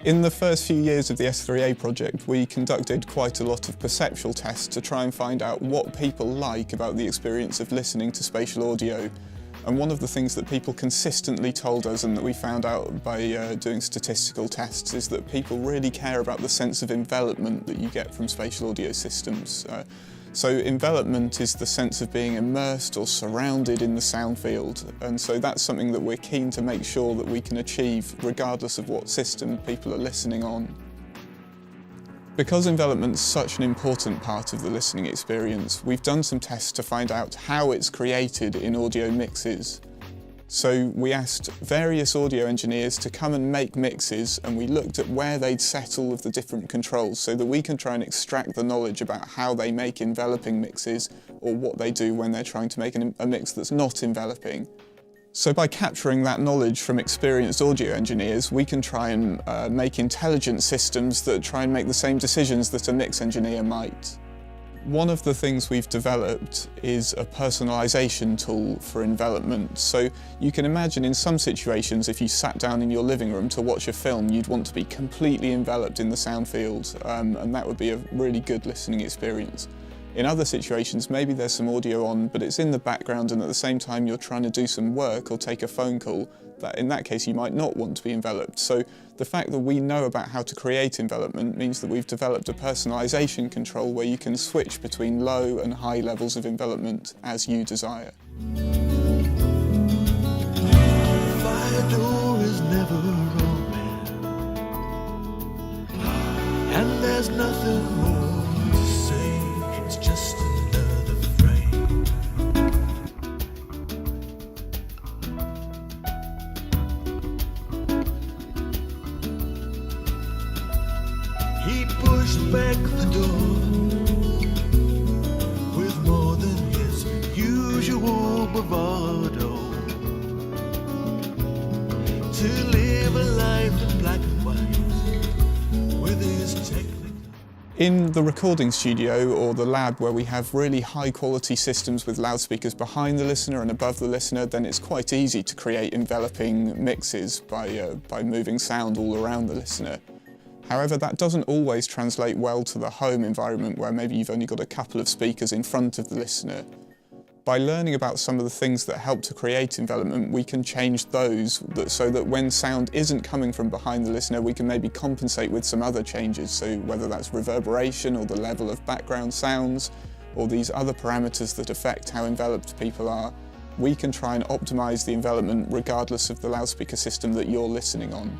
In the first few years of the S3A project, we conducted quite a lot of perceptual tests to try and find out what people like about the experience of listening to spatial audio. And one of the things that people consistently told us, and that we found out by doing statistical tests, is that people really care about the sense of envelopment that you get from spatial audio systems. So envelopment is the sense of being immersed or surrounded in the sound field, and so that's something that we're keen to make sure that we can achieve regardless of what system people are listening on. Because envelopment's such an important part of the listening experience, we've done some tests to find out how it's created in audio mixes. So we asked various audio engineers to come and make mixes, and we looked at where they'd set all of the different controls so that we can try and extract the knowledge about how they make enveloping mixes, or what they do when they're trying to make a mix that's not enveloping. So by capturing that knowledge from experienced audio engineers, we can try and make intelligent systems that try and make the same decisions that a mix engineer might. One of the things we've developed is a personalisation tool for envelopment. So you can imagine in some situations, if you sat down in your living room to watch a film, you'd want to be completely enveloped in the sound field, and that would be a really good listening experience. In other situations, maybe there's some audio on, but it's in the background, and at the same time you're trying to do some work or take a phone call. In that case, you might not want to be enveloped. So the fact that we know about how to create envelopment means that we've developed a personalisation control where you can switch between low and high levels of envelopment as you desire. Fire door is never open, and there's nothing more to say. It's just another frame. He pushed back the door with more than his usual bravado, to live a life in black and white with his technique. In the recording studio or the lab, where we have really high quality systems with loudspeakers behind the listener and above the listener, then it's quite easy to create enveloping mixes by moving sound all around the listener. However, that doesn't always translate well to the home environment, where maybe you've only got a couple of speakers in front of the listener. By learning about some of the things that help to create envelopment, we can change those so that when sound isn't coming from behind the listener, we can maybe compensate with some other changes. So whether that's reverberation or the level of background sounds, or these other parameters that affect how enveloped people are, we can try and optimize the envelopment regardless of the loudspeaker system that you're listening on.